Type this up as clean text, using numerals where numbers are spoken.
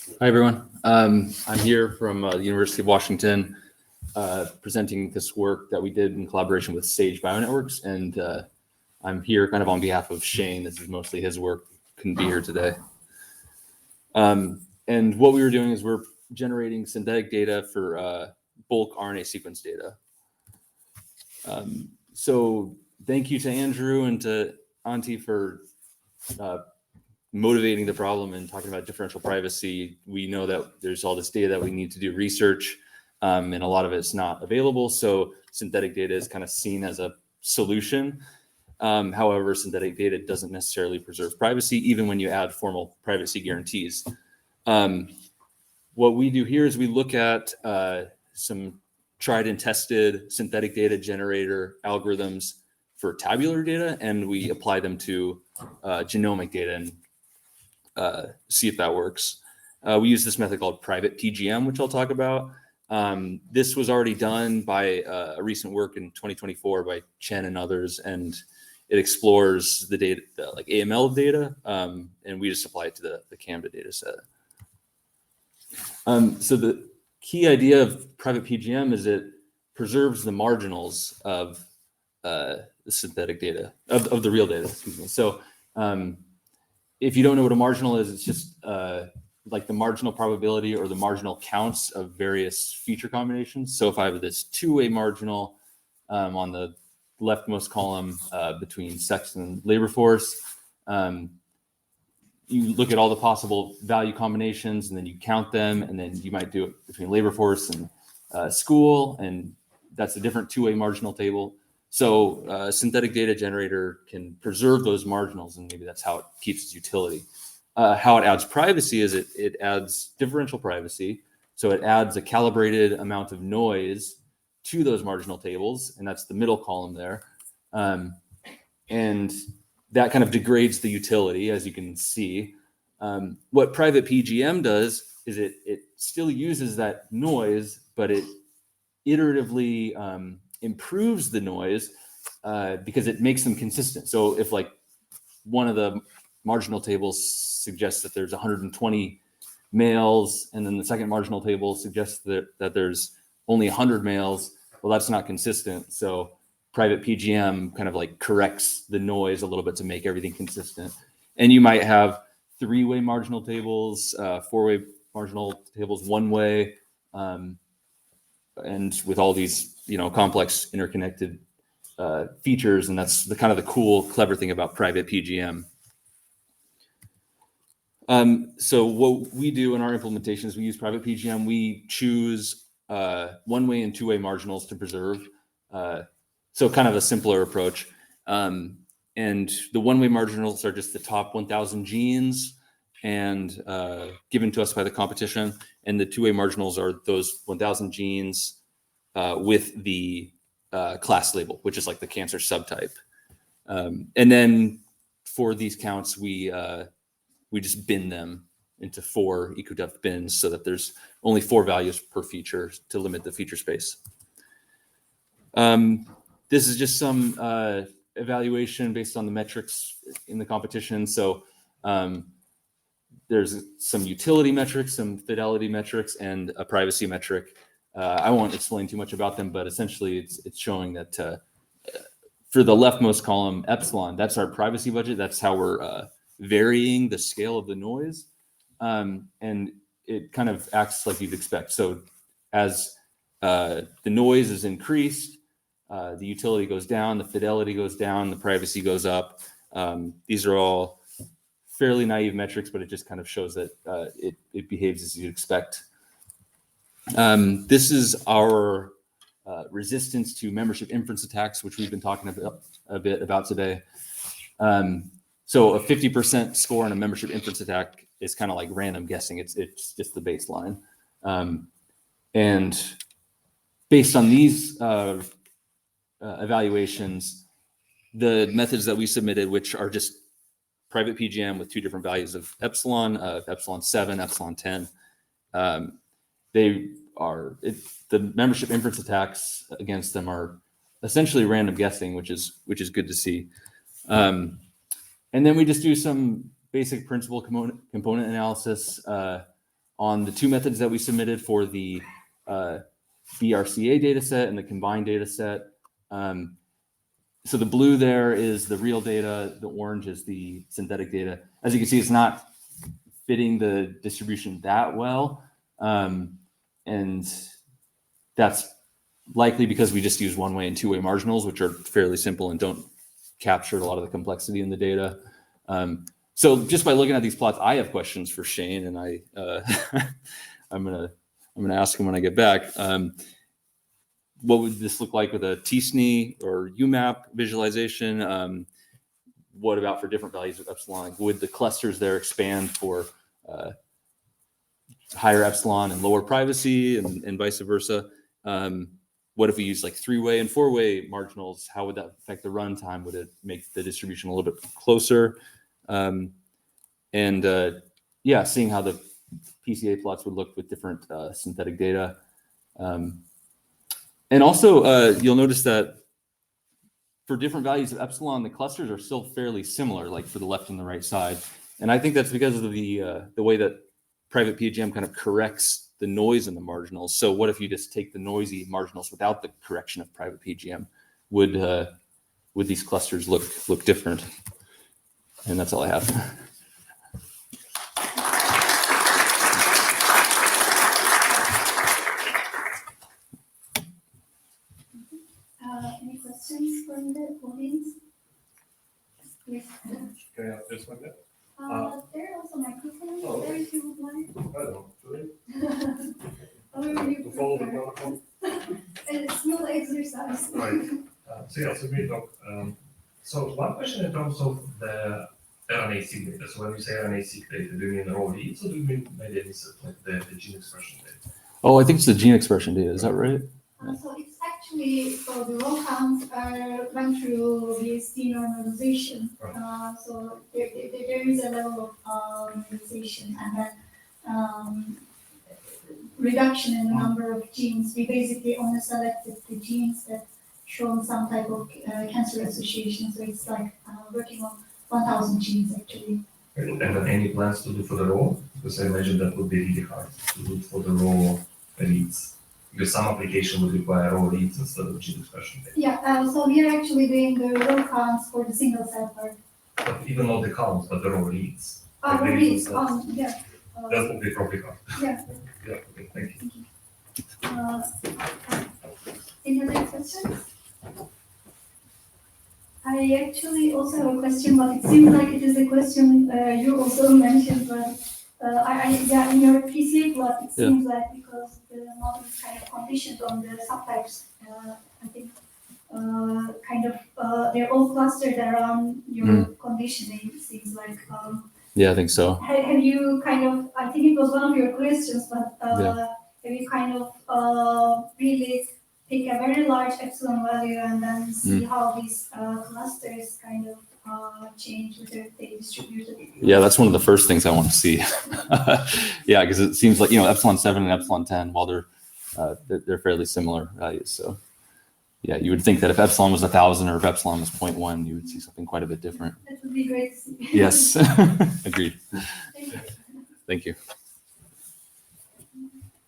Hi, everyone. I'm here from the University of Washington presenting this work that we did in collaboration with Sage Bionetworks. And I'm here kind of on behalf of Shane. This is mostly his work. Couldn't be here today. And what we were doing is we're generating synthetic data for bulk RNA sequence data. So thank you to Andrew and to Antti for motivating the problem and talking about differential privacy. We know that there's all this data that we need to do research, and a lot of it's not available. So synthetic data is kind of seen as a solution. However, synthetic data doesn't necessarily preserve privacy, even when you add formal privacy guarantees. What we do here is we look at some tried and tested synthetic data generator algorithms for tabular data, and we apply them to genomic data and see if that works. We use this method called private PGM, which I'll talk about. This was already done by a recent work in 2024 by Chen and others, and it explores the data, like AML data, and we just apply it to the CAMDA data set. So the key idea of private PGM is it preserves the marginals of the synthetic data, of the real data, excuse me. So if you don't know what a marginal is, it's just like the marginal probability or the marginal counts of various feature combinations. So if I have this two-way marginal on the leftmost column between sex and labor force, you look at all the possible value combinations and then you count them, and then you might do it between labor force and school, and that's a different two-way marginal table. So a synthetic data generator can preserve those marginals, and maybe that's how it keeps its utility. How it adds privacy is it adds differential privacy. So it adds a calibrated amount of noise to those marginal tables, and that's the middle column there. And that kind of degrades the utility, as you can see. What private PGM does is it still uses that noise, but it iteratively improves the noise because it makes them consistent. So if like one of the marginal tables suggests that there's 120 males, and then the second marginal table suggests that there's only 100 males, well, that's not consistent. So private PGM kind of like corrects the noise a little bit to make everything consistent. And you might have three-way marginal tables, four-way marginal tables, one-way, and with all these, complex interconnected features, and that's the kind of the cool, clever thing about private PGM. So what we do in our implementations, we use private PGM. We choose one-way and two-way marginals to preserve. So kind of a simpler approach. And the one-way marginals are just the top 1,000 genes and given to us by the competition. And the two-way marginals are those 1,000 genes with the class label, which is like the cancer subtype. And then for these counts, we just bin them into 4 eco-depth bins so that there's only 4 values per feature to limit the feature space. This is just some evaluation based on the metrics in the competition. So there's some utility metrics, some fidelity metrics, and a privacy metric. I won't explain too much about them, but essentially it's showing that for the leftmost column, epsilon, that's our privacy budget. That's how we're varying the scale of the noise. And it kind of acts like you'd expect. So as the noise is increased, the utility goes down, the fidelity goes down, the privacy goes up. These are all fairly naive metrics, but it just kind of shows that it behaves as you'd expect. This is our resistance to membership inference attacks, which we've been talking a bit about today. So a 50% score on a membership inference attack is kind of like random guessing. It's just the baseline. And based on these evaluations, the methods that we submitted, which are just private PGM with 2 different values of epsilon 7, epsilon 10, the membership inference attacks against them are essentially random guessing, which is good to see. And then we just do some basic principal component analysis. on the two methods that we submitted for the BRCA data set and the combined data set. So the blue there is the real data, the orange is the synthetic data. As you can see, it's not fitting the distribution that well. And that's likely because we just use one-way and two-way marginals, which are fairly simple and don't capture a lot of the complexity in the data. So just by looking at these plots, I have questions for Shane, and I'm gonna ask him when I get back. What would this look like with a t-SNE or UMAP visualization? What about for different values of epsilon? Would the clusters there expand for higher epsilon and lower privacy, and vice versa? What if we use like three-way and four-way marginals? How would that affect the runtime? Would it make the distribution a little bit closer? Yeah, seeing how the PCA plots would look with different synthetic data. And also, you'll notice that for different values of epsilon, the clusters are still fairly similar, like for the left and the right side. And I think that's because of the way that private PGM kind of corrects the noise in the marginals. So what if you just take the noisy marginals without the correction of private PGM? Would these clusters look different? And that's all I have. Any questions from the audience? Yes. Can I ask this one then? There are also microphones. Oh, There, if you want. I don't know. Really? However you To follow the prefer. protocol? It's not exercise. Right. So we talk. So one question in terms of the RNA-seq data. So when you say RNA-seq data, do you mean raw reads or do you mean maybe it's like the gene expression data? Oh, I think it's the gene expression data. Is that right? So it's actually for the raw counts went through this denormalization. Right. So there is a level of normalization and then reduction in the number of genes. We basically only selected the genes that show some type of cancer association. So it's like working on 1,000 genes actually. And then any plans to do for the raw? Because I imagine that would be really hard to do for the raw reads. Because some application would require raw reads instead of gene expression data. Yeah, so we are actually doing the raw counts for the single cell part. But even not the counts, but the raw reads. Raw the reads, results. yeah. That would be probably hard. Yeah. Yeah, okay, thank you. Any other questions? I actually also have a question, but it seems like it is a question you also mentioned, but yeah, in your PCA plot, it seems like because the model is kind of conditioned on the subtypes, I think kind of they're all clustered around your conditioning, it seems like. Yeah, I think so. Have you kind of, I think it was one of your questions, but have you kind of really pick a very large epsilon value and then see how these clusters kind of change whether they distributed? Yeah, that's one of the first things I want to see. Yeah, because it seems like, epsilon 7 and epsilon 10, while they're fairly similar values. So yeah, you would think that if epsilon was 1,000 or if epsilon was 0.1, you would see something quite a bit different. That would be great to see. Yes, agreed. Thank you. Thank you.